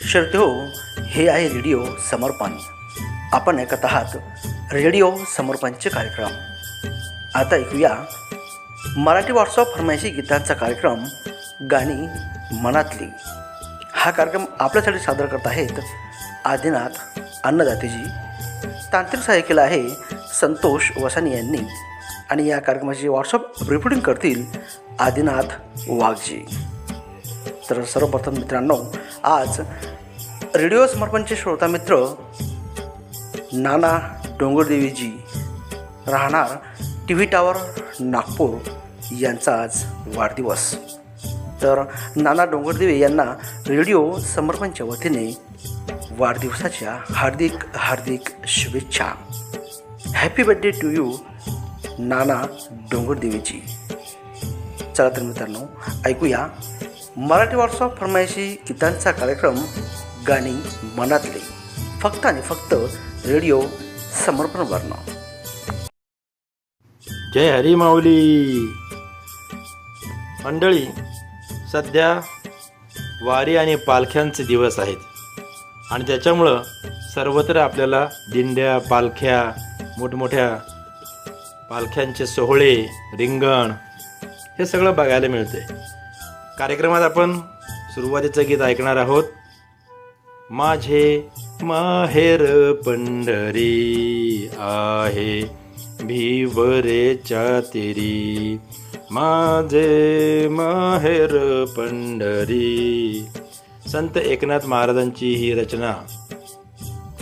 श्रोते हो, हे आहे रेडिओ समर्पण. आपण ऐकत आहात रेडिओ समर्पणचे कार्यक्रम. आता ऐकूया मराठी व्हॉट्सअप फरमाईशी गीतांचा कार्यक्रम गाणी मनातली. हा कार्यक्रम आपल्यासाठी सादर करत आहेत आदिनाथ अन्नदातेजी. तांत्रिक सहाय्य केलं आहे संतोष वसानी यांनी आणि या कार्यक्रमाची व्हॉट्सअप रिपोर्टिंग करतील आदिनाथ वाघजी. तर सर्वप्रथम मित्रांनो, आज रेडिओ समर्पणचे श्रोता मित्र नाना डोंगरदेवीजी राहणार TV टावर नागपूर यांचा आज वाढदिवस. तर नाना डोंगरदेवी यांना रेडिओ समर्पणच्या वतीने वाढदिवसाच्या हार्दिक हार्दिक शुभेच्छा. हॅपी बर्थडे टू यू नाना डोंगरदेवीजी. चला तर मित्रांनो, ऐकूया मराठी व्हॉट्सअप फरमाईशी गीतांचा कार्यक्रम गाणी मनातले, फक्त आणि फक्त रेडिओ समर्पणवरनं. जय हरी माऊली. मंडळी, सध्या वारी आणि पालख्यांचे दिवस आहेत आणि त्याच्यामुळं सर्वत्र आपल्याला दिंड्या, पालख्या, मोठमोठ्या पालख्यांचे सोहळे, रिंगण हे सगळं बघायला मिळते. कार्यक्रमात आपण सुरुवातीचं गीत ऐकणार आहोत. माझे माहेर पंढरी आहे भिवरेच्या तेरी, माझे माहेर पंढरी. संत एकनाथ महाराजांची ही रचना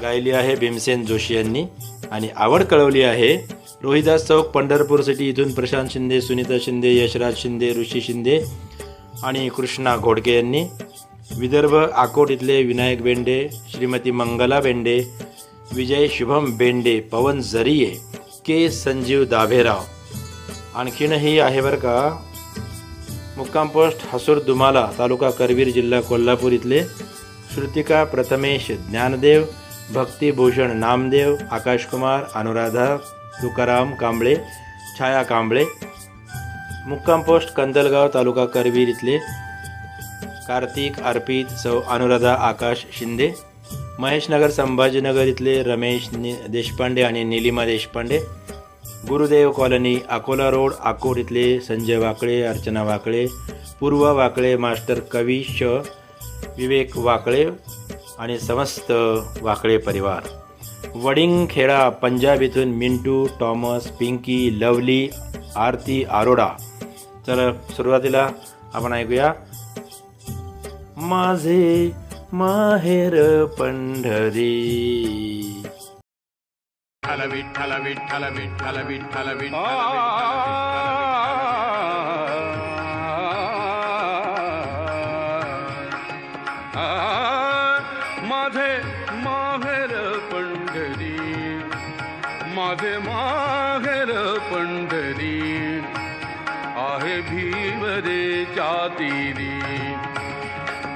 गायली आहे भीमसेन जोशी यांनी आणि आवड कळवली आहे रोहिदास चौक, पंढरपूर सिटी. इथून प्रशांत शिंदे, सुनीता शिंदे, यशराज शिंदे, ऋषी शिंदे आणि कृष्णा घोडके यांनी. विदर्भ आकोट इथले विनायक बेंडे, श्रीमती मंगला बेंडे, विजय शुभम बेंडे, पवन जरिये, के संजीव दाभेराव. आणखीनही आहे बरं का, मुक्काम पोस्ट हसूर दुमाला, तालुका करवीर, जिल्हा कोल्हापूर इथले श्रुतिका प्रथमेश ज्ञानदेव, भक्तिभूषण नामदेव, आकाशकुमार, अनुराधा तुकाराम कांबळे, छाया कांबळे. मुक्काम पोस्ट कंदलगाव, तालुका करवीर इथले कार्तिक, अर्पित, सौ अनुराधा आकाश शिंदे. महेशनगर संभाजीनगर इथले रमेश देशपांडे आणि निलिमा देशपांडे. गुरुदेव कॉलनी, अकोला रोड, अकोट इथले संजय वाकळे, अर्चना वाकळे, पूर्वा वाकळे, मास्टर कविश, विवेक वाकळे आणि समस्त वाकळे परिवार. वडिंगखेडा, पंजाब इथून मिंटू, टॉमस, पिंकी, लवली, आरती अरोडा. चला सुरुवातीला आपण ऐकूया माझे माहेर पंढरी. विठ्ठल विठ्ठल विठ्ठल विठ्ठल विठ्ठल विठ्ठल माझे माहेर पंढरी, माझे माहेर पंढरी आहे भीमरेच्या तीरी,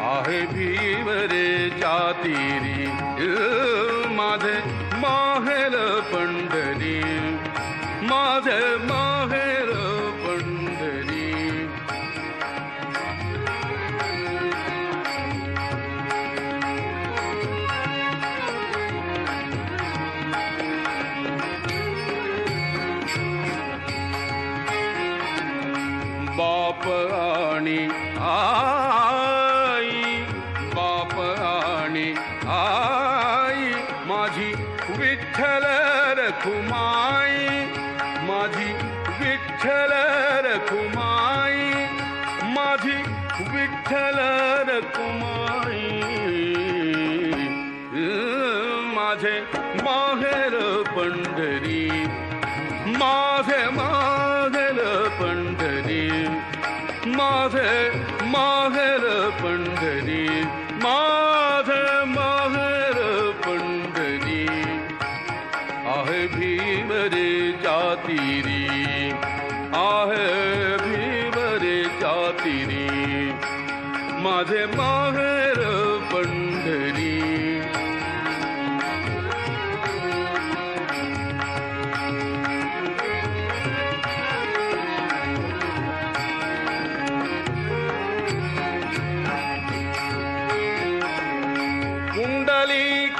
आहे भीमरेच्या तीरी. माझे माहेर पंढरी, माझे माहेर पंढरी. बाप आणि आई, बाप आणि आई, माझी विठ्ठल रखुमाई, माझी विठ्ठल रखुमाई, माझी विठ्ठल रखुमाई. माझे माहेर पंढरी, माझे माहेर पंढरी, माझे माहेर पंढरी, माझे माहेर पंढरी आहे भीमरेच्या तीरी, आहे भीमरेच्या तीरी. माझे माहेर पंढरी.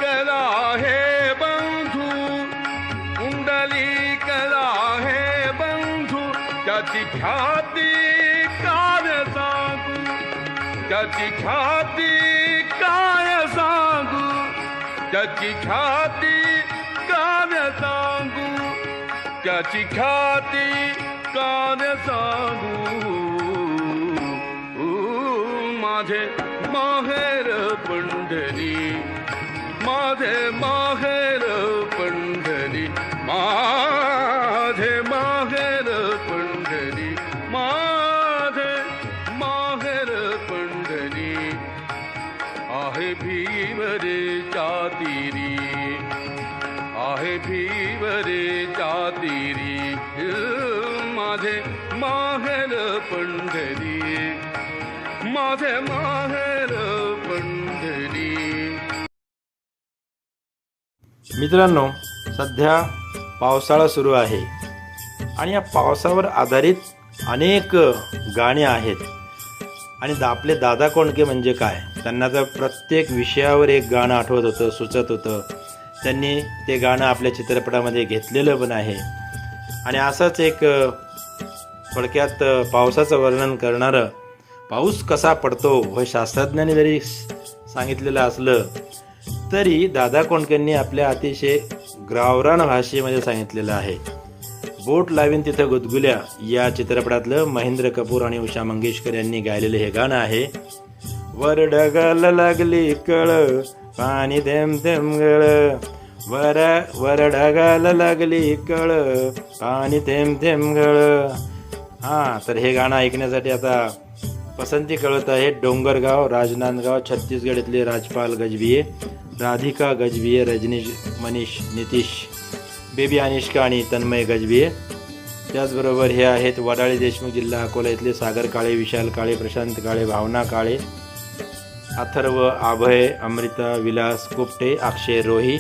कला हे बंधू, पुंडलिकला हे बंधू, त्याची ख्याती काय सांगू, त्याची ख्याती काय सांगू, त्याची ख्याती काय सांगू, त्याची ख्याती काय सांगू. माझे माहेर पंढरी, माझे माहेर पंढरी, माझे माहेर पंढरी, माझे माहेर पंढरी. आहे भीवरेच्या तीरी, आहे भीवरेच्या तीरी, माझे माहेर पंढरी, माझे माहेर पंढरी. मित्रांनो, सध्या पावसाळा सुरू आहे आणि या पावसावर आधारित अनेक गाणी आहेत. आणि आपले दादा कोंडके म्हणजे काय, त्यांना तर प्रत्येक विषयावर एक गाणं आठवत होतं, सुचत होतं. त्यांनी ते गाणं आपल्या चित्रपटामध्ये घेतलेलं पण आहे. आणि असंच एक थोडक्यात पावसाचं वर्णन करणारं, पाऊस कसा पडतो व शास्त्रज्ञांनी जरी सांगितलेलं असलं तरी दादा कोंडकेंनी आपल्या अतिशय गावरान भाषेमध्ये सांगितलेलं आहे. बोट लावीन तिथं गुदगुल्या या चित्रपटातलं महेंद्र कपूर आणि उषा मंगेशकर यांनी गायलेलं हे गाणं आहे. वर ढगाला लागली कळ, पाणी थेंब थेंब गळ, वर ढगाला लागली कळ, पाणी थेंब थेंब गळ. हां, तर हे गाणं ऐकण्यासाठी आता पसंती कळत आहे डोंगरगाव, राजनांदगाव, छत्तीसगड इथले राजपाल गजबिये, राधिका गजबिये, रजनीश, मनीष, नितीश, बेबी अनिष्का आणि तन्मय गजबिये. त्याचबरोबर हे आहेत वडाळी देशमुख, जिल्हा अकोला इथले सागर काळे, विशाल काळे, प्रशांत काळे, भावना काळे, अथर्व, अभय, अमृता, विलास कुपटे, अक्षय रोही.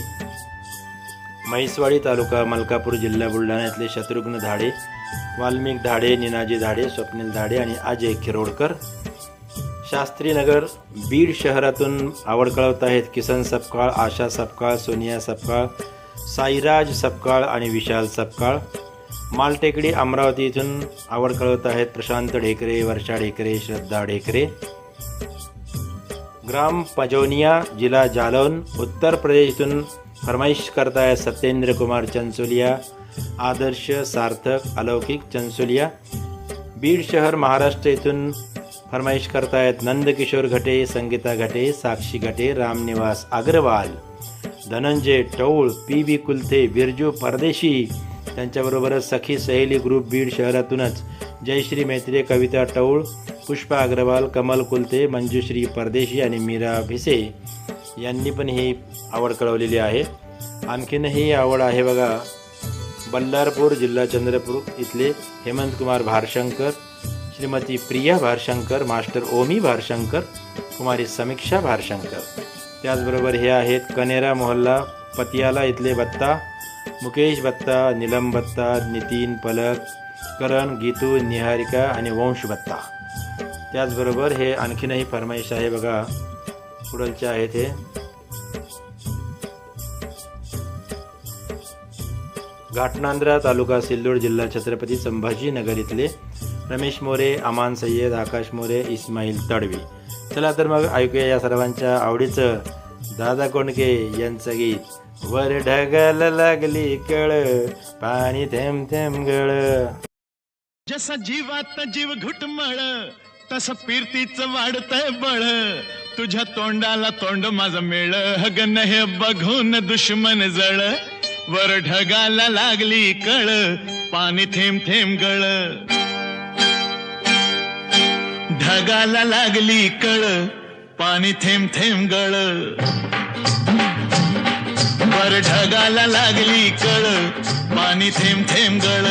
म्हैसवाडी तालुका मलकापूर, जिल्हा बुलढाणा इथले शत्रुघ्न धाडे, वाल्मिक धाडे, निनाजी धाडे, स्वप्नील धाडे आणि अजय खिरोडकर. शास्त्रीनगर बीड शहरातून आवड कळवत आहेत किसन सपकाळ, आशा सपकाळ, सोनिया सपकाळ, साईराज सपकाळ आणि विशाल सपकाळ. मालटेकडी अमरावती इथून आवड कळवत आहेत प्रशांत ढेकरे, वर्षा ढेकरे, श्रद्धा ढेकरे. ग्राम पजौनिया, जिल्हा जालौन, उत्तर प्रदेश इथून फरमाईश करतायत सत्येंद्र कुमार चंचोलिया, आदर्श, सार्थक, अलौकिक चंचोलिया. बीड शहर महाराष्ट्र इथून फरमाईश करतायत नंदकिशोर घटे, संगीता घटे, साक्षी घटे, रामनिवास अग्रवाल, धनंजय टौळ, पी.बी. कुलथे, बिरजू परदेशी. त्यांच्याबरोबरच सखी सहेली ग्रुप बीड शहरातूनच जयश्री मैत्रे, कविता टौळ, पुष्पा अग्रवाल, कमल कुलथे, मंजुश्री परदेशी आणि मीरा भिसे यांनी पण ही आवड कळवलेली आहे. आणखीनही आवड आहे बघा बल्लारपूर, जिल्हा चंद्रपूर इथले हेमंत कुमार भारशंकर, श्रीमती प्रिया भारशंकर, मास्टर ओमी भारशंकर, कुमारी समीक्षा भारशंकर. त्याचबरोबर हे आहेत कनेरा मोहल्ला पतियाला इथले बत्ता, मुकेश बत्ता, नीलम बत्ता, नितीन पलक, करण, गीतू, निहारिका आणि वंश बत्ता. त्याचबरोबर हे आणखीनही फरमाईश आहे बघा, पुढलचे आहेत हे घाटनांद्रा तालुका सिल्लोड, जिल्हा छत्रपती संभाजीनगर इथले रमेश मोरे, अमान सय्यद, आकाश मोरे, इस्माईल तडवी. चला तर मग ऐकूया या सर्वांच्या आवडीचं दादा कोंडके यांचं गीत. वर ढगाला लागली कळ, पाणी थेंब थेंब गळ. जसा जीवात जीव घुटमळ, तसं फिरतीच वाढतंय बळ. तुझ्या तोंडाला तोंड माझं मेळ, हगन हे बघून दुश्मन जळ. वर ढगाला लागली कळ, पाणी थेंब थेंब गळ. ढगाला लागली कळ, पाणी थेंब थेंब गळ. वर ढगाला लागली कळ, पाणी थेंब थेंब गळ.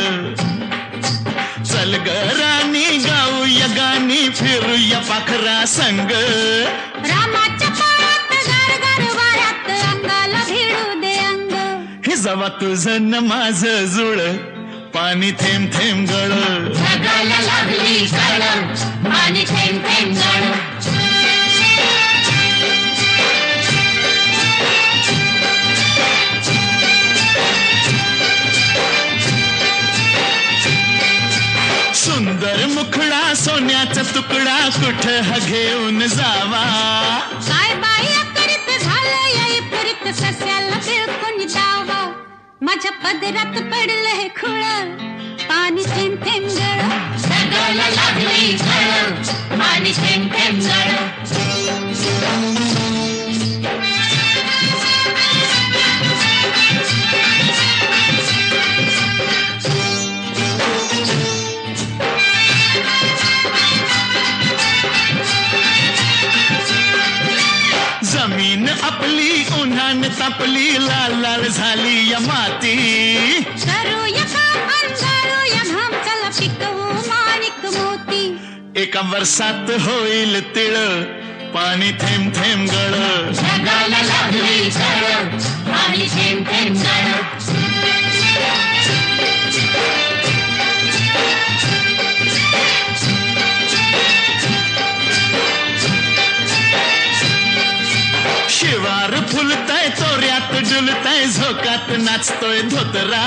चल ग राणी गाऊया गाणी, फिरूया पाखरा संग. रामाच्या पायात गार गार वाऱ्यात, अंगाला भिडू दे अंग. हे जवा तुझं न माझं जुळ, पाणी थेंब थेंब गळ. ढगाला लागली कळ, पाणी थेंब थेंब गळ. कुठं हा घेऊन जावा. काय बाई अकरीत झालं याई परीत सस्याला बिळकून जावा. माझ्या पदरात पडलं हे खुळ पाणी थेंब थेंब गळ. जगाला लागली झळ पाणी थेंब थेंब गळ. जमीन आपली उन्हान तापली लाल लाल झाली या माती. करूया काम अंधारूया घाम चला पिकवू माणिक मोती. एका वर्षात होईल तिळ पाणी थेंब थेंब गळ. जगाला लागली झळ पाणी थेंब थेंब गळ. शिवार फुलताय चोऱ्यात डुलताय झोकात नाचतोय धोतरा.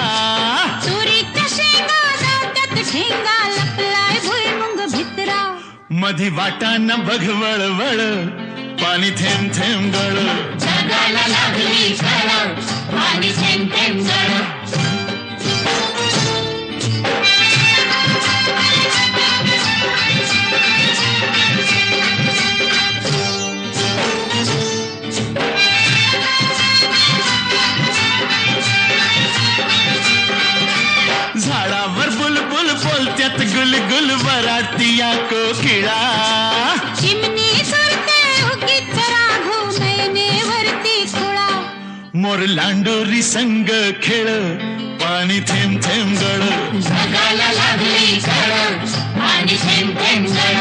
तुरीच्या शेंगा जात्यात ठेंगा लपलाय भुईमुंग भितरा. मधी वाटाना बघ वळवळ पाणी थेंब थेंब गळ. जगाला लागली झळ पाणी थेंब थेंब गळ. झाडावर बुलबुल बोलत्यात गुलगुल वराडती या कोकिळा. चिमणी सुरते उगीच राघू नयनेवरती खुळा. मोर लांडोरी संग खेळ पाणी थेंब थेंब गळ. जगाला लागली झळ पाणी थेंब थेंब गळ.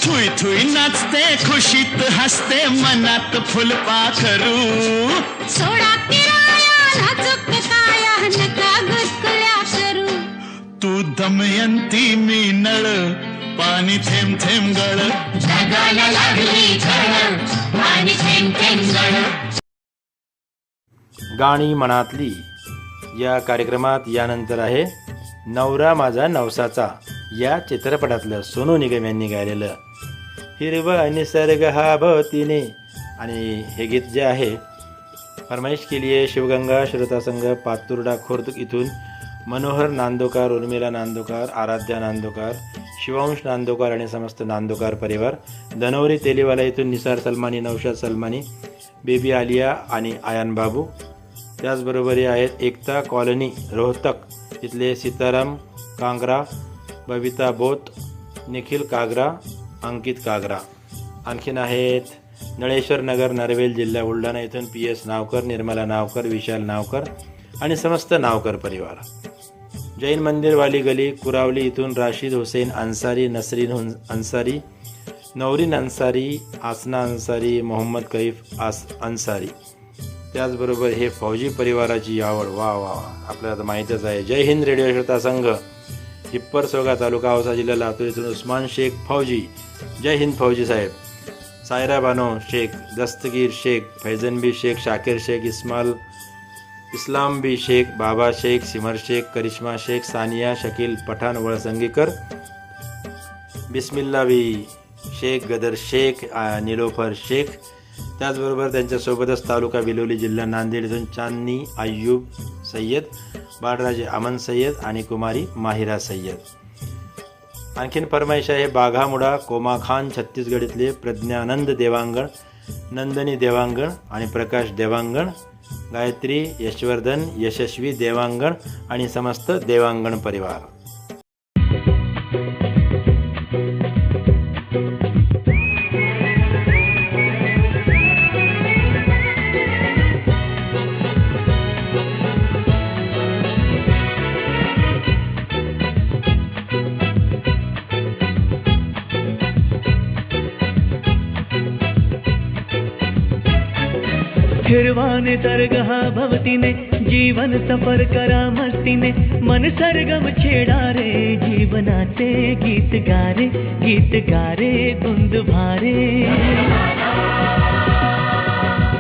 थुई थुई नाचते खुशीत हसते मनात फुलपाखरू. सोडा किराया नाजूक काया नका गुदकुल्या करू. तू दमयंती मी नळ पाणी थेंब थेंब गळ. जगाला लागली झळ पाणी थेंब थेंब गळ. गाणी मनातली या कार्यक्रमात यानंतर आहे नवरा माझा नवसाचा या चित्रपटातलं सोनू निगम यांनी गायलेलं हिरवा निसर्ग हा भवतीने. आणि हे गीत जे आहे फरमाईश केली आहे शिवगंगा श्रोता संघ पातुर्डा खुर्द इथून मनोहर नांदोकार, उर्मिला नांदोकार, आराध्या नांदोकार, शिवांश नांदोकार आणि समस्त नांदोकार परिवार. धनवरी तेलीवाला इथून निसार सलमानी, नौशाद सलमानी, बेबी आलिया आणि आयान बाबू. त्याचबरोबर हे आहेत एकता कॉलनी रोहतक इथले सीताराम कांगरा, बबिता बोत, निखिल कागरा, अंकित कागरा. आणखीन आहेत नळेश्वर नगर नरवेल जिल्हा बुलढाणा इथून PS नावकर, निर्मला नावकर, विशाल नावकर आणि समस्त नावकर परिवार. जैन मंदिरवाली गली कुरावली इथून राशीद हुसेन अन्सारी, नसरीन अन्सारी, नौरीन अन्सारी, आसना अन्सारी, मोहम्मद कैफ अन्सारी. त्याचबरोबर हे फौजी परिवाराची आवड. वा वा आपल्याला माहीतच आहे. जय हिंद रेडिओ श्रोता संघ हिप्परसोगा तालुका औसा जिल्हा लातूर इथून उस्मान शेख फौजी. जय हिंद फौजी साहेब. सायरा बानो शेख, दस्तगीर शेख, फैजन बी शेख, शाकिर शेख, इस्लाम बी शेख, बाबा शेख, सिमर शेख, करिश्मा शेख, सानिया शकील पठाण वळसंगीकर, बिस्मिल्ला बी शेख, गदर शेख, निलोफर शेख. त्याचबरोबर त्यांच्यासोबतच तालुका बिलोली जिल्हा नांदेड इथून चांदनी अय्यूब सय्यद, बाळराजे अमन सय्यद आणि कुमारी माहिरा सय्यद. आणखीन फरमाईश आहे बाघामुडा कोमा खान छत्तीसगड इथले प्रज्ञानंद देवांगण, नंदनी देवांगण आणि प्रकाश देवांगण, गायत्री यशवर्धन, यशस्वी देवांगण आणि समस्त देवांगण परिवार. हिरवाने दरगहा भवतीने जीवन सफर करा मस्तीने मन सरगम छेडा रे जीवनाचे गीत गारे धुंद भारे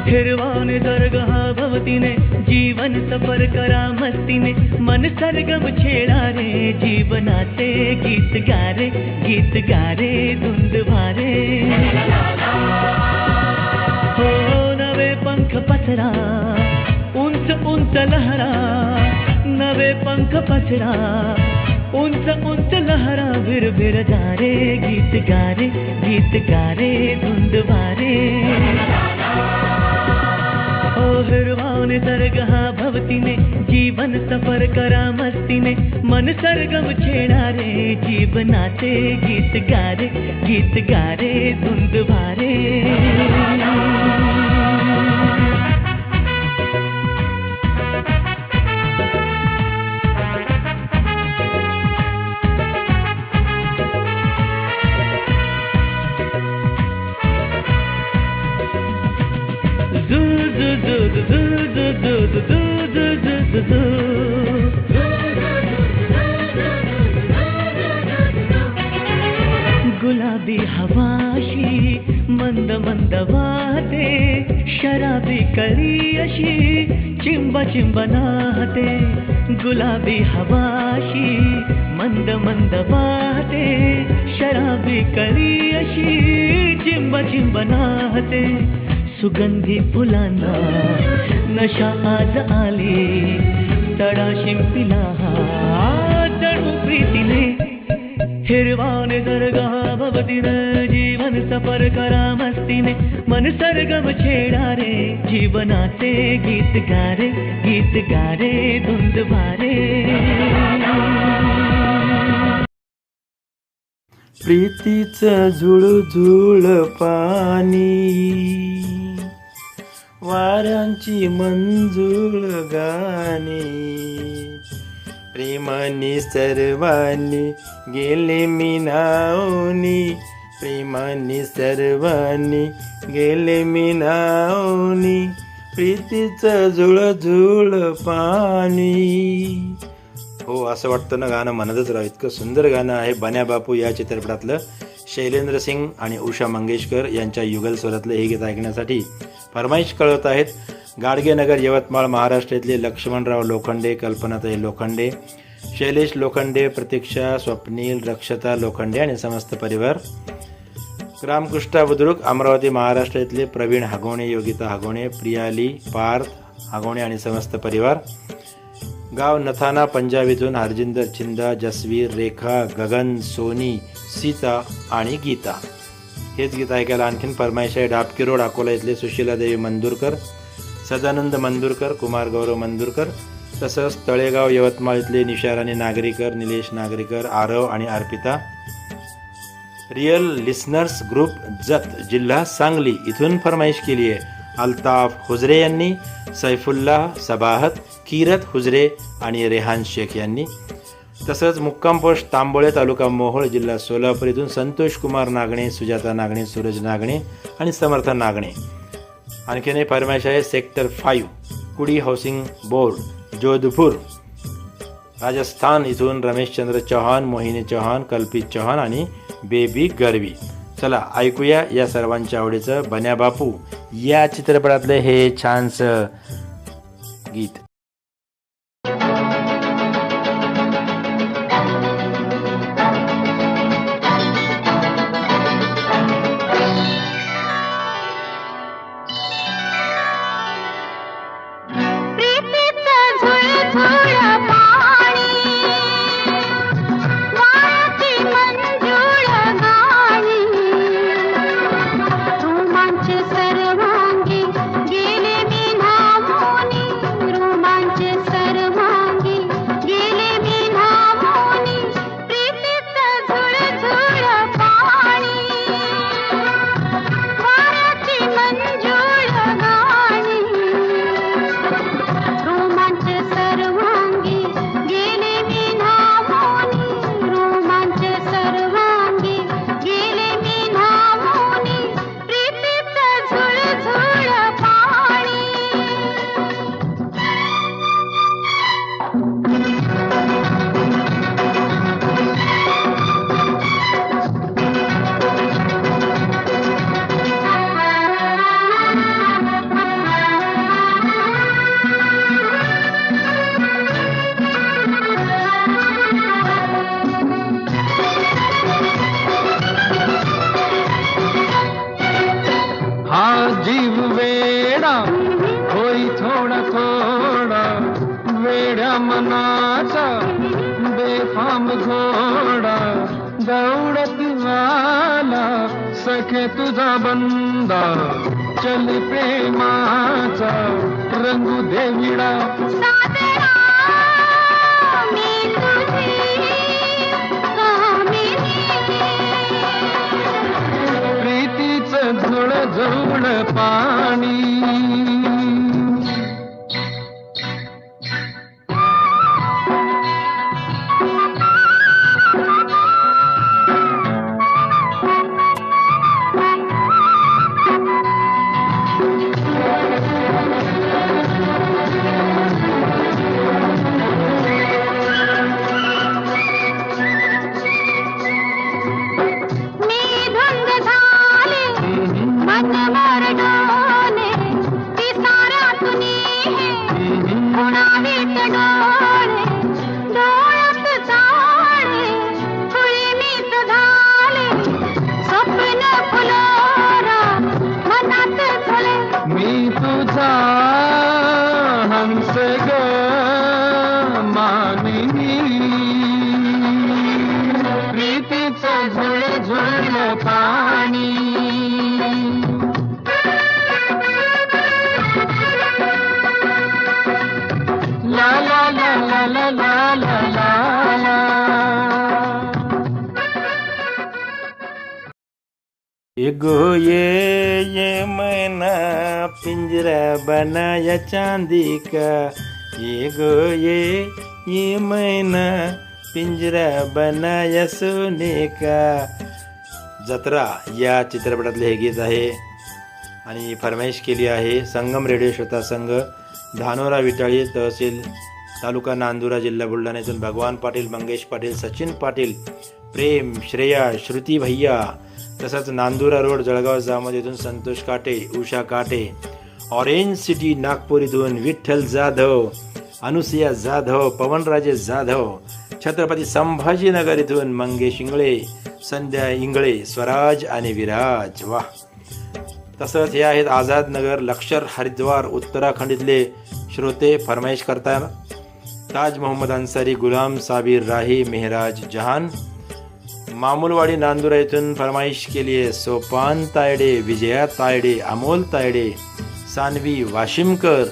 हिरवा निसर्ग हा भवतीने जीवन सफर करा मस्तीने मन सरगम छेडा रे जीवनाचे गीत गारे धुंद भारे हो नवे पंख पसरा उंच उंच लहरा नवे पंख पसरा उंच उंच लहरा भिर जा रे गीत गारे धुंद भारे ओ हिरवा निसर्ग हा भवतीने जीवन सफर करा मस्तीने मन सरगम छेडा रे जीवनाचे गीत गारे धुंद भारे गुलाबी हवाशी मंद मंद वाहते शराबी कळी अशी चिंब नाहते गुलाबी हवाशी मंद मंद वाहते शराबी कळी अशी चिंब नाहते सुगंधी फुलांना नशा आज आली तडा शिंपिला जणू प्रीतीने हिरवा निसर्ग हा भवतीने जीवन सफर करा मस्तीने मन सरगम छेडा रे जीवनाचे गीत गारे धुंद भारे प्रीतीचं झुळझुळ पाणी वाऱ्यांची मंजूळ गाणी प्रेमाने सर्वांनी गेले मी नावनी प्रेमाने सर्वांनी गेले मी नावनी प्रीतीचं झुळझुळ पाणी. हो असं वाटतं ना गाणं म्हणतच राहा, इतकं सुंदर गाणं आहे. बन्या बापू या चित्रपटातलं शैलेंद्र सिंग आणि उषा मंगेशकर यांच्या युगल स्वरातलं हे गीत ऐकण्यासाठी फरमाईश कळवत आहेत गाडगेनगर यवतमाळ महाराष्ट्र इथले लक्ष्मणराव लोखंडे, कल्पनाताई लोखंडे, शैलेश लोखंडे, प्रतीक्षा, स्वप्नील, रक्षता लोखंडे आणि समस्त परिवार. रामकृष्ण बुद्रुक अमरावती महाराष्ट्र इथले प्रवीण हागोणे, योगिता हागोणे, प्रियाली, पार्थ हागोणे आणि समस्त परिवार. गाव नथाना पंजाब इथून हरजिंदर चिंदा, जसवीर, रेखा, गगन, सोनी, सीता आणि गीता. हेच गीत ऐकायला आणखीन फरमाईश आहे डाबकी रोड अकोला इथले सुशीलादेवी मंदुरकर, सदानंद मंदुरकर, कुमार गौरव मंदुरकर. तसंच तळेगाव यवतमाळ इथले निशाराणी नागरीकर, निलेश नागरीकर, आरव आणि Arpita. Real listeners group Jat जिल्हा सांगली इथून फरमाईश केली आहे अल्ताफ हुजरे यांनी, सैफुल्लाह सबाहत, किरत हुजरे आणि रेहान शेख यांनी. तसंच मुक्काम पोस्ट तांबोळे तालुका मोहोळ जिल्हा सोलापूर इथून संतोष कुमार नागणे, सुजाता नागणे, सूरज नागणे आणि समर्थ नागणे. आणखीन एक फरमाईश आहे सेक्टर 5 कुडी हाऊसिंग बोर्ड जोधपूर राजस्थान इथून रमेशचंद्र चौहान, मोहिनी चौहान, कल्पित चौहान आणि बेबी गरवी. चला ऐकूया या सर्वांच्या आवडीचं बन्या बापू या चित्रपटातलं हे छानसं गीत. सर्वांगी मनाचा बेफाम घोडा दौडत आला सखे तुझा बंदा चल प्रेमाचा रंगू दे विडा साजरा मी तुझी कामिनी प्रीतीचं झुळ झुळ पाणी मी धुंद झाले मन मरडोले ती सारा तुनी हे कुणावीत डोळे डोळ्यात झाले फुलमीत झाले स्वप्न फुलोरा मनात झुले मी तुझा हंस ग मानिनी प्रीतीचं झुळ झुळ पाणी ला ला ला ला ला ला ला ला ला एगो ये मैना पिंजरा बनाया चांदी का एगो ये मैना पिंजरा बनाया सोने का. जत्रा या चित्रपटातले हे गीत आहे आणि फरमाईश केली आहे संगम रेडिओ श्रोता संघ, धानोरा विटाळी, तहसील तालुका नांदुरा, जिल्हा बुलढाणा येथून भगवान पाटील, मंगेश पाटील, सचिन पाटील, प्रेम, श्रेया, श्रुती भैया, तसंच नांदुरा रोड जळगाव जामोद येथून संतोष काटे, उषा काटे, ऑरेंज सिटी नागपूर इथून विठ्ठल जाधव, अनुसया जाधव, पवनराजे जाधव, छत्रपती संभाजीनगर इथून मंगेश इंगळे, संध्या इंगळे, स्वराज आणि विराज. वा. तसंच हे आहेत आझाद नगर, लक्षर, हरिद्वार, उत्तराखंड इथले श्रोते फरमाईश करताना ताज मोहम्मद अन्सारी, गुलाम साबिर राही, मेहराज जहान. मामुलवाडी नांदुरा येथून फरमाईश केली आहे सोपान तायडे, विजया तायडे, अमोल तायडे, सानवी वाशिमकर.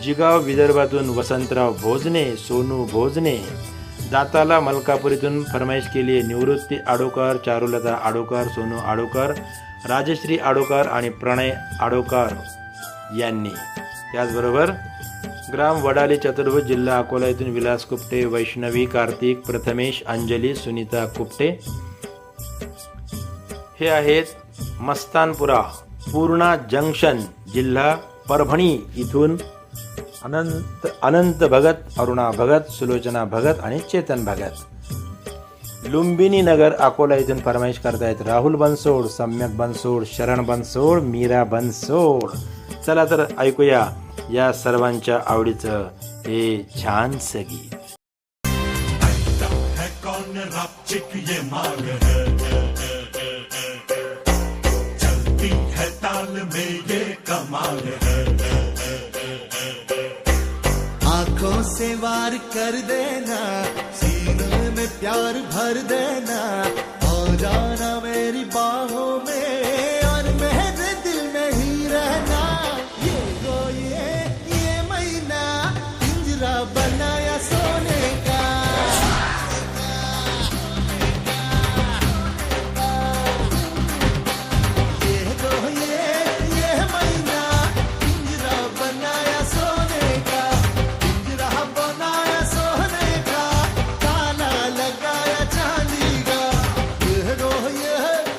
जिगाव विदर्भातून वसंतराव भोजने, सोनू भोजने. दाताला मलकापूर इथून फरमाईश केली आहे निवृत्ती आडोकर, चारुलता आडोकर, सोनू आडोकर, राजश्री आडोकर आणि प्रणय आडोकर यांनी. त्याचबरोबर ग्राम वडाली, चतुर्भुज, जिल्हा अकोला येथून विलास कुपटे, वैष्णवी, कार्तिक, प्रथमेश, अंजली, सुनीता कुपटे. हे आहेत मस्तानपुरा, पूर्णा जंक्शन, जिल्हा परभणी इथून अनंत भगत, अरुणा भगत, सुलोचना भगत आणि चेतन भगत. लुंबिनी नगर अकोला इथून फरमाईश करतायत राहुल बनसोड, सम्यक बनसोड, शरण बनसोड, मीरा बनसोड. चला तर ऐकूया या सर्वांच्या आवडीचं हे छानसं गीत. आंखों से वार कर देना, सीने में प्यार भर देना, आ जाना मेरी बाहों में और मेरे दिल में ही रहना. ये महीना पिंजरा बनाया सोने का. ये महीना पिंजरा बनाया सोने का. पिंजरा बनाया सोने का, ताला लगाया चांदी का.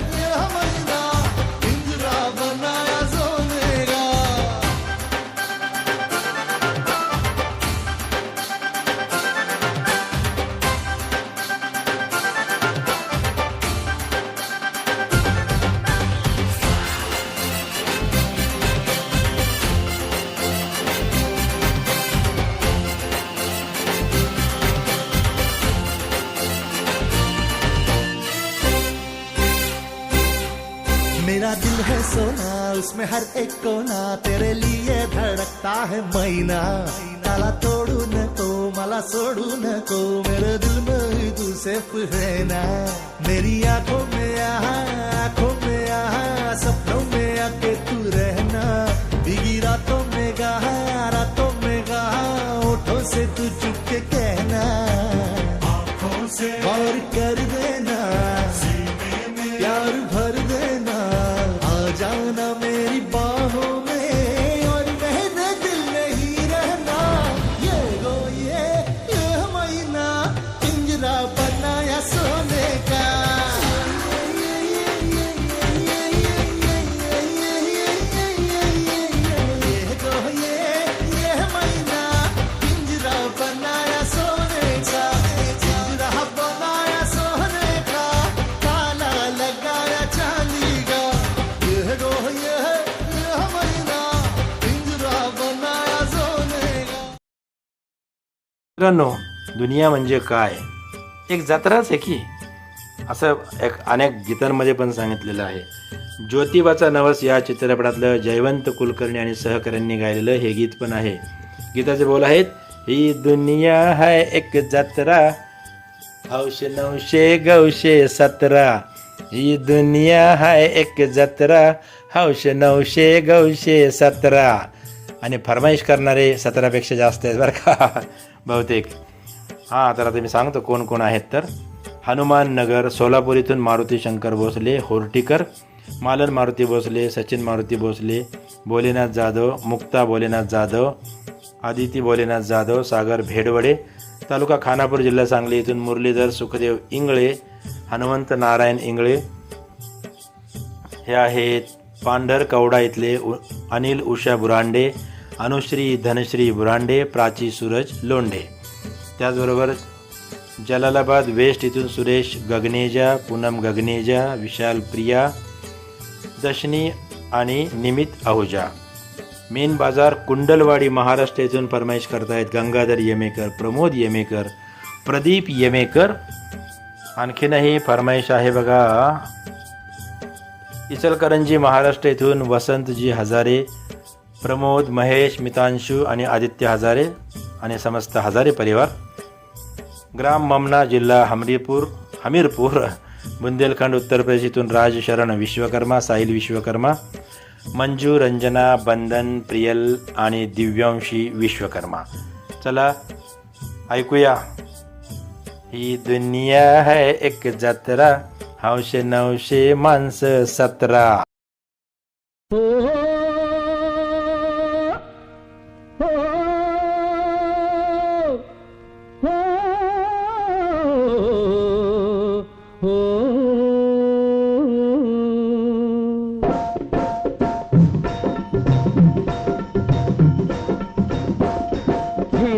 ये महीना पिंजरा बनाया सोने का. मेरा दिल है सोना, उसमें हर एक कोना तेरे लिए धड़कता है मैना. ताला तोडून तो मला छोड़ू नको, मेरे दिल में तू सिर्फ है ना। मेरी आंखों में यहाँ सपनों में आके तू रहना। भीगी रातों में कहा होठों से तू चुप के कहना। आंखों से और कर देना, सीने में प्यार भर देना। आ जाना मेरी बाहों में और मेरे दिल में ही रहना। ये महीना पिंजरा बनाया सोने का। ये महीना पिंजरा बनाया सोने का। पिंजरा बनाया सोने का, ताला लगाया चांदी का। ये महीना पिंजरा बनाया सोने का। मित्रांनो, दुनिया म्हणजे काय? एक जत्राच आहे की, असं अनेक गीतांमध्ये पण सांगितलेलं आहे. ज्योतिबाचा नवस या चित्रपटातलं जयवंत कुलकर्णी आणि सहकाऱ्यांनी गायलेलं हे गीत पण आहे. गीताचे बोल आहेत, ही दुनिया है एक जत्रा, हौश 900 ही दुनिया है एक जत्रा, हौश 900 आणि फरमाईश करणारे 17पेक्षा जास्त आहेत बरं का बहुतेक. हां, तर आता मी सांगतो कोण कोण आहेत. तर हनुमान नगर सोलापूर इथून मारुती शंकर भोसले होर्टीकर, मालन मारुती भोसले, सचिन मारुती भोसले, भोलेनाथ जाधव, मुक्ता भोलेनाथ जाधव, आदिती भोलेनाथ जाधव, सागर भेडवडे, तालुका खानापूर, जिल्हा सांगली इथून मुरलीधर सुखदेव इंगळे, हनुमंत नारायण इंगळे. हे आहेत पांढर कवडा इथले अनिल उषा बुरांडे, अनुश्री धनश्री बुरांडे, प्राची सूरज लोंढे. त्याचबरोबर जलालाबाद वेस्ट इथून सुरेश गगनेजा, पूनम गगनेजा, विशाल प्रिया, दशनी आणि निमित आहुजा. मेन बाजार कुंडलवाडी महाराष्ट्र इथून फरमाईश करतायत गंगाधर येमेकर, प्रमोद येमेकर, प्रदीप येमेकर. आणखीनही फरमाईश आहे बघा इचलकरंजी महाराष्ट्र इथून वसंतजी हजारे, प्रमोद, महेश, मितांशू आणि आदित्य हजारे आणि समस्त हजारे परिवार. ग्राम ममना, जिल्हा हमीरपूर, बुंदेलखंड, उत्तर प्रदेश इथून राज शरण विश्वकर्मा, साहिल विश्वकर्मा, मंजू, रंजना, बंधन, प्रियल आणि दिव्यांशी विश्वकर्मा. चला ऐकूया, ही दुनिया है एक जत्रा, हौश 900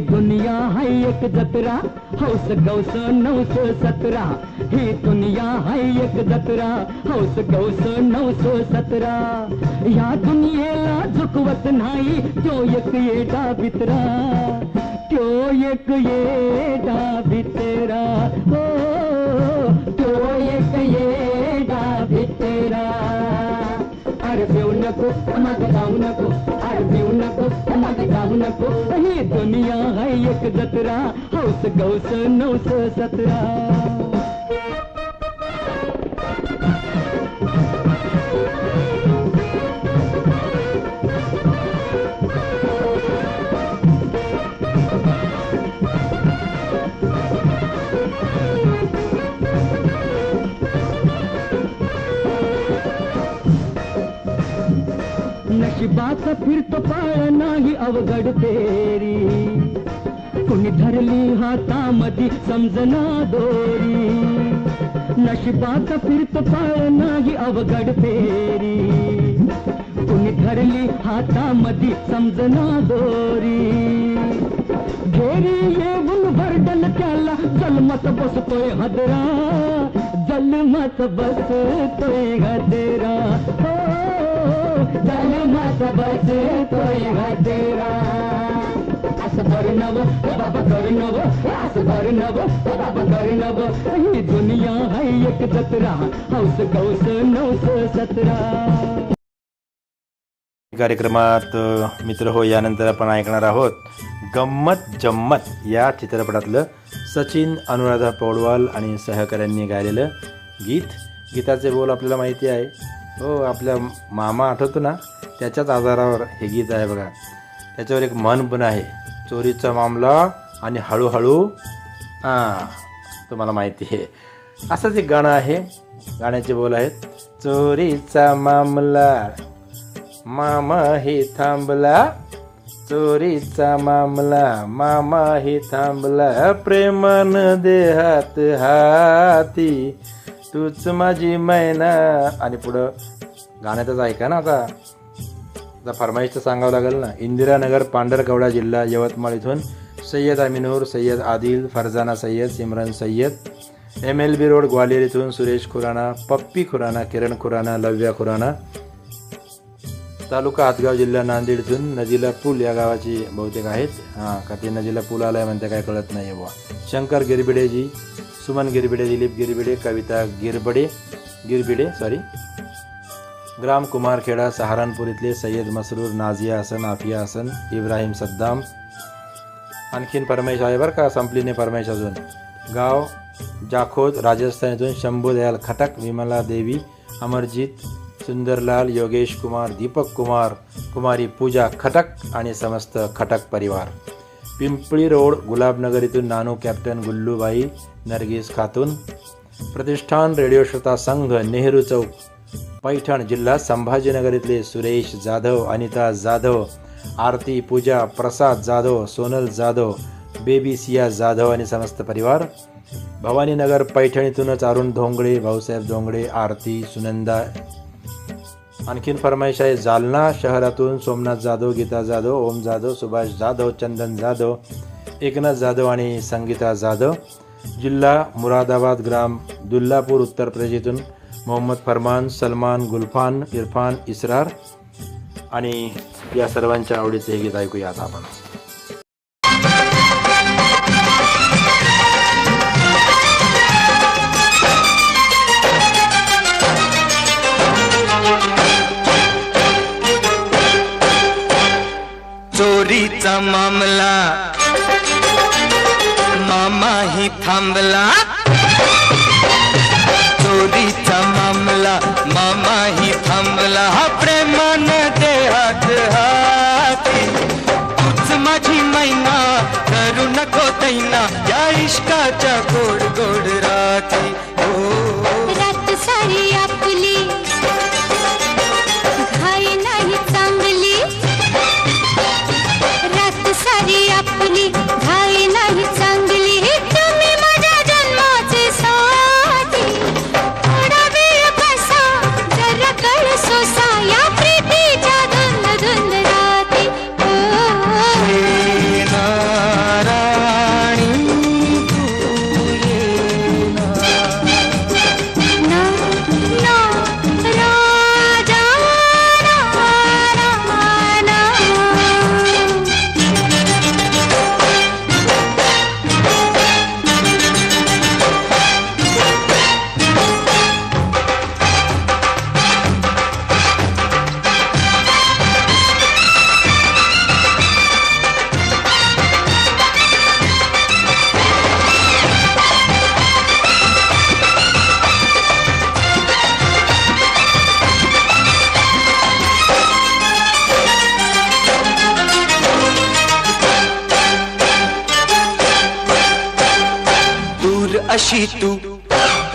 दुनिया है एक जत्रा, हौस 917. ही दुनिया है एक जत्रा, हौस 917. या दुनियेला झुकवत नाही तो एक येडा बितरा, तो एक येडा बितरा, हो तो एक येडा बितरा. अरे पिऊ नको मग जाऊ नको, अरे पिऊ नको मग जाऊ नको. ही दुनिया है एक जत्रा, हौस 917. नशिबाचा फिरतो पाळ नाही अवघड फेरी, कुणी धरली हातामध्ये समजना दोरी. नशिबाचा फिरतो पाळ नाही अवघड फेरी, कुणी धरली हातामध्ये समजना दोरी. घेरी येऊन भरडल त्याला जन्मत बसतोय हदरा, जन्मत बसतोय हदरा, हो जन्मत बसतोय हदरा. असं करू नव बाबा करू नव, असं करू नव बाबा करू नव. ही दुनिया है एक जत्रा, हौस 917. कार्यक्रमात मित्र हो, यानंतर आपण ऐकणार आहोत गम्मत जम्मत या चित्रपटातलं सचिन अनुराधा पौडवाल आणि सहकाऱ्यांनी गायलेलं गीताचे बोल आपल्याला माहिती आहे. हो, आपल्या मामा आठवतो ना, त्याच्याच आधारावर हे गीत आहे बघा. त्याच्यावर एक म्हण पण आहे, चोरीचा मामला आणि हळूहळू तुम्हाला माहिती आहे. असंच एक गाणं आहे. गाण्याचे बोल आहेत, चोरीचा मामला मामाही थांबला, चोरीचा मामला मामाही थांबला, प्रेमान देहात हाती तूच माझी मैना. आणि पुढं गाण्यातच ऐका ना. आता फरमाईशचं सांगावं लागेल ना. इंदिरानगर, पांढरकवडा जिल्हा यवतमाळ इथून सय्यद अमिनूर, सय्यद आदिल, फरजाना सय्यद, सिमरन सय्यद. MLB रोड ग्वालियर इथून सुरेश खुराना, पप्पी खुराना, किरण खुराना, लव्या खुराना. तालुका हातगाव, जिल्हा नांदेड इथून नदीला पूल या गावाची बहुतेक आहेत. का ते नदीला पूल आलाय म्हणते, काय कळत नाही बुवा. शंकर गिरबिडेजी, सुमन गिरबिडे, दिलीप गिरबिडे, कविता गिरबिडे ग्राम कुमारखेडा, सहारनपूर इथले सय्यद मसरूर, नाझिया हसन, आफिया हसन, इब्राहिम सद्दाम. आणखीन फरमाईश आहे बरं का, संपली नाही फरमाईश अजून. गाव जाखोद, राजस्थान इथून शंभू दयाल खटक, विमला देवी, अमरजीत, सुंदरलाल, योगेश कुमार, दीपक कुमार, कुमारी पूजा खटक आणि समस्त खटक परिवार. पिंपळी रोड, गुलाबनगर इथून नानू, कॅप्टन, गुल्लूबाई, नरगिस खातून. प्रतिष्ठान रेडिओ श्रोता संघ, नेहरू चौक, पैठण जिल्हा संभाजीनगर इथले सुरेश जाधव, अनिता जाधव, आरती, पूजा, प्रसाद जाधव, सोनल जाधव, बेबी सिया जाधव आणि समस्त परिवार. भवानीनगर पैठण इथूनच अरुण धोंगडे, भाऊसाहेब धोंगडे, आरती, सुनंदा. आणखीन फरमाईश आहे जालना शहरातून सोमनाथ जाधव, गीता जाधव, ओम जाधव, सुभाष जाधव, चंदन जाधव, एकनाथ जाधव आणि संगीता जाधव. जिल्हा मुरादाबाद, ग्राम दुल्लापूर, उत्तर प्रदेश इथून मोहम्मद फरमान, सलमान, गुलफान, इरफान, इसरार. आणि या सर्वांच्या आवडीचे हे गीत ऐकूया आता आपण. चोरीचा मामला मामाही थांबला, चोरीचा मामला मामाही थांबला, हा प्रेमान देहात हाती तूच माझी मैना, करू नको दैना या इश्काच्या गोड गोड राती. रात सारी आपली घाई नाही चांगली, रात सारी आपली घाई नाही चांगली, तुम्ही माझ्या जन्माचे साथी. थोडा वेळ बसा, जरा कळ सोसा या प्रीतीच्या धुंद धुंद राती. अशी तू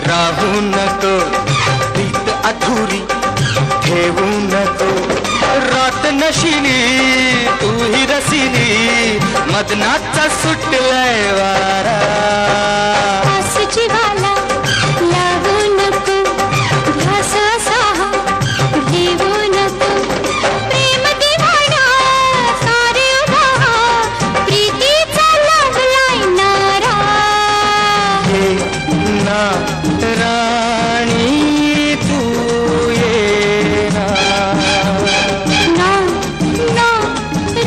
राहू नको, प्रीत अधुरी ठेवू नको, रात नशिनी तू ही रसिनी, मदनाचा सुटलाय वारा. जीवाला लागू नको, ध्यास असा घेऊ नको, प्रेम दिवाना सारे उभा, प्रीतीचा लागलाय नारा. ना राणी तू ये ना, ना ना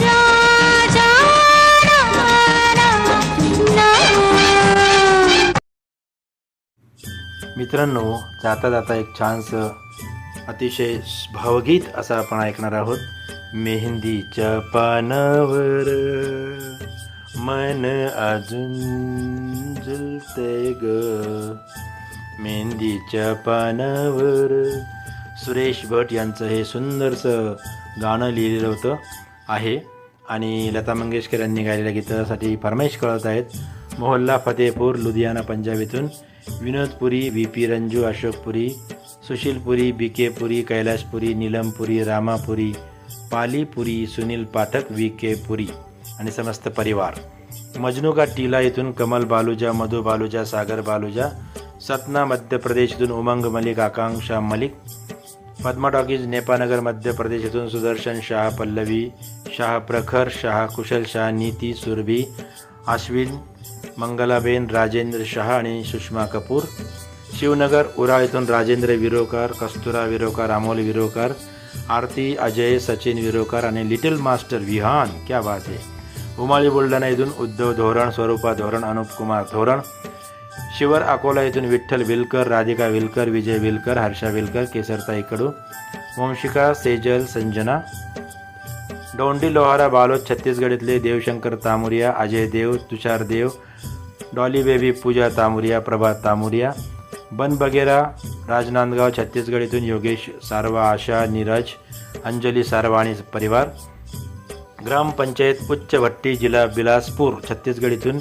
राजा ना ना. मित्रांनो, जाता जाता एक छानसं अतिशय भावगीत असं आपण ऐकणार आहोत. मेहंदीच्या पानावर मन अजून झुलते ग. मेहंदीच्या पानावर. सुरेश भट यांचं हे सुंदरसं गाणं लिहिलेलं होतं आहे आणि लता मंगेशकर यांनी गायलेल्या गीतासाठी फरमाईश कळत आहेत. मोहल्ला फतेहपूर लुधियाना पंजाब येथून विनोद पुरी, व्ही पी रंजू, अशोक पुरी, सुशील पुरी, बी के पुरी, कैलाश पुरी, नीलम पुरी, रामा पुरी, पाली पुरी, सुनील पाठक, व्ही के पुरी आणि समस्त परिवार. मजनू का टीला येथून कमल बालुजा, मधु बालुजा, सागर बालुजा. सतना मध्य प्रदेश येथून उमंग मलिक, आकांक्षा मलिक. पद्मा टॉकीज नेपानगर मध्य प्रदेश येथून सुदर्शन शाह, पल्लवी शाह, प्रखर शाह, कुशल शाह, नीती सुरभी, अश्विन, मंगलाबेन, राजेंद्र शाह आणि सुषमा कपूर. शिवनगर उराळ येथून राजेंद्र विरोकर, कस्तुरा विरोकर, अमोल विरोकर, आरती अजय, सचिन विरोकर आणि लिटिल मास्टर विहान. क्या बात आहे. उमाळी बुलढाणा येथून उद्धव धोरण, स्वरूपा धोरण, अनुपकुमार धोरण. शिवर अकोला येथून विठ्ठल विलकर, राधिका विलकर, विजय विलकर, हर्षा विलकर, केसरताई कडू, वंशिका, सेजल, संजना. डोंडी लोहारा बालोद छत्तीसगड इथले देवशंकर तामुरिया, अजय देव, तुषार देव, डॉली बेबी, पूजा तामुरिया, प्रभात तामुरिया. बन बगेरा राजनांदगाव छत्तीसगड इथून योगेश सारवा, आशा, नीरज, अंजली सारवा आणि परिवार. ग्रामपंचायत उच्च भट्टी, जिल्हा बिलासपूर छत्तीसगड इथून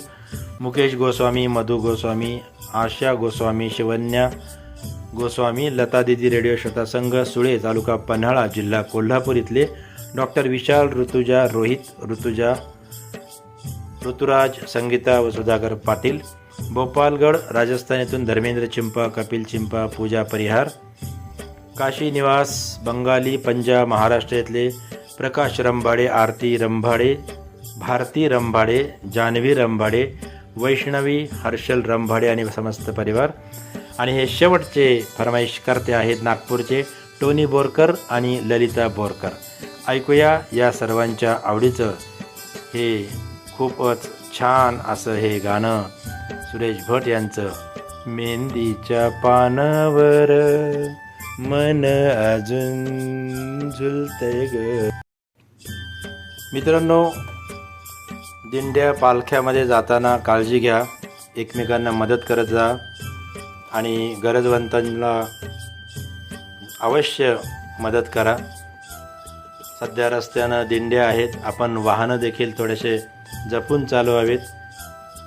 मुकेश गोस्वामी, मधु गोस्वामी, आशा गोस्वामी, शिवन्या गोस्वामी. लता दिदी रेडिओ श्रोता संघ सुळे, तालुका पन्हाळा, जिल्हा कोल्हापूर इथले डॉक्टर विशाल, ऋतुजा, रोहित, ऋतुराज, संगीता व सुधाकर पाटील. भोपालगड राजस्थान येथून धर्मेंद्र चिंपा, कपिल चिंपा, पूजा परिहार. काशी निवास बंगाली, पंजाब महाराष्ट्र येथले प्रकाश रंभाडे, आरती रंभाडे, भारती रंभाडे, जान्हवी रंभाडे, वैष्णवी, हर्षल रंभाडे आणि समस्त परिवार. आणि हे शेवटचे फरमाईश करते आहेत नागपूरचे टोनी बोरकर आणि ललिता बोरकर. ऐकूया या सर्वांच्या आवडीचं हे खूपच छान असं हे गाणं सुरेश भट यांचं. मेहंदीच्या पानावर मन अजून झुलतंय ग. मित्रांनो, दिंड्या पालख्यामध्ये जाताना काळजी घ्या, एकमेकांना मदत करत जा आणि गरजवंतांना अवश्य मदत करा. सध्या रस्त्यानं दिंड्या आहेत, आपण वाहनं देखील थोडेसे जपून चालवावेत,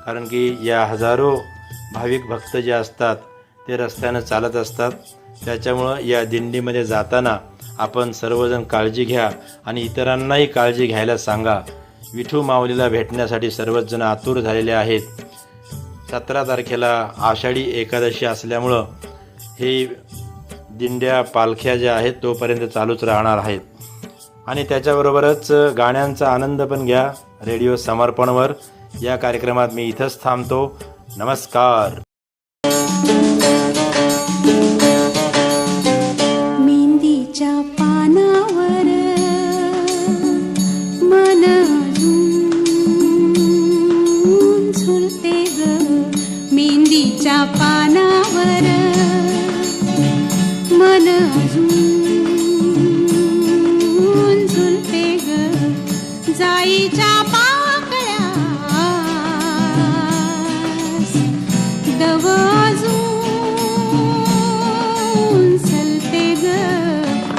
कारण की या हजारो भाविक भक्त जे असतात ते रस्त्यानं चालत असतात. त्याच्यामुळं या दिंडीमध्ये जाताना आपण सर्वजण काळजी घ्या आणि इतरांनाही काळजी घ्यायला सांगा. विठू माऊलीला भेटण्यासाठी सर्वच जण आतुर झालेले आहेत. 17 तारखेला आषाढी एकादशी असल्यामुळं हे दिंड्या पालख्या ज्या आहेत तोपर्यंत चालूच राहणार आहेत. आणि त्याच्याबरोबरच गाण्यांचा आनंद पण घ्या रेडिओ समर्पणवर. या कार्यक्रमात मी इथंच थांबतो. नमस्कार. मेहंदीच्या पानावर मन अजून झुलते ग. मेहंदीच्या पानावर मन अजून झुलते ग. जाईच्या पाकळ्या दव अजून सलते ग.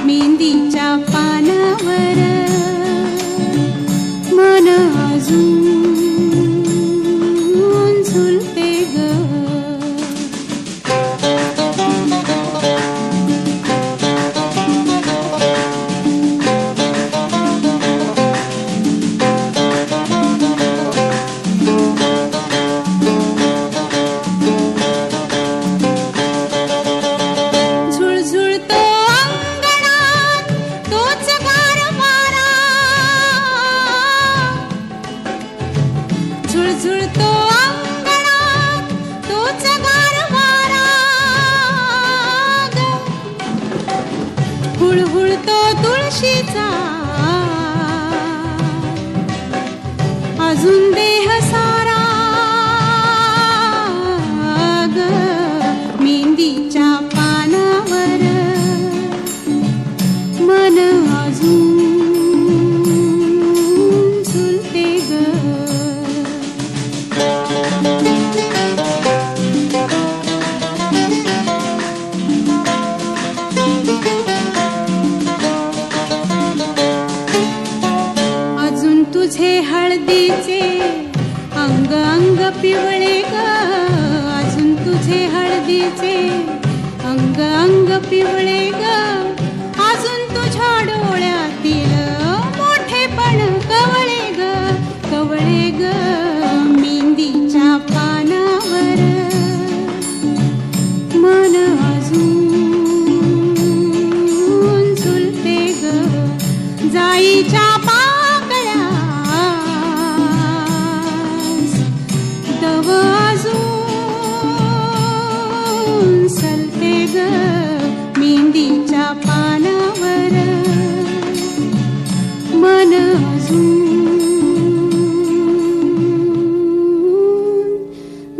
मेहंदीच्या पानावर मन अजून झुलते ग. अजून देह सारा ग. मेहंदीच्या पानावर मन अजून कवळे ग अजून तुझे हळदीचे अंग अंग पिवळे ग अजून तुझ्या डोळ्यातील मोठेपण कवळे ग मेहंदीच्या पानावर मन अजून झुलते ग जाईच्या पाकळ्या दव अजून सलते ग मेहंदीच्या पानावर मन अजून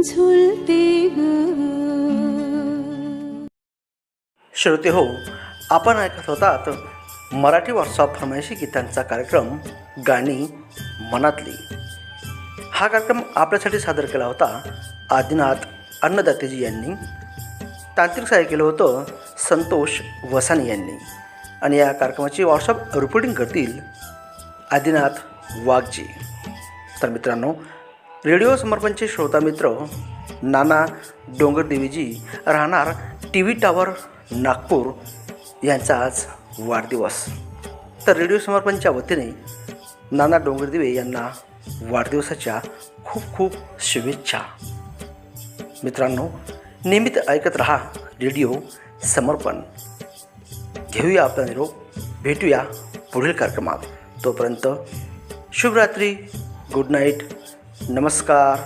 झुलते ग. श्रोते हो, आपण ऐकत होतात मराठी व्हॉट्सअप फरमाईशी गीतांचा कार्यक्रम गाणी मनातली. हा कार्यक्रम आपल्यासाठी सादर केला होता आदिनाथ अन्नदातेजी यांनी. तांत्रिक सहाय्य केलं होतं संतोष वसानी यांनी. आणि या कार्यक्रमाची व्हॉट्सअप रिपोर्टिंग करतील आदिनाथ वाघजी. तर मित्रांनो, रेडिओ समर्पणचे श्रोता मित्र नाना डोंगरदेवीजी राहणार TV टावर नागपूर यांचा आज वाढदिवस. तर रेडिओ समर्पणच्या वतीने नाना डोंगरदेवे यांना वाढदिवसाच्या खूप खूप शुभेच्छा. मित्रांनो, नियमित ऐकत रहा रेडिओ समर्पण. घेऊया आपला निरोप, भेटूया पुढील कार्यक्रमात. तोपर्यंत शुभरात्री, गुड नाईट, नमस्कार.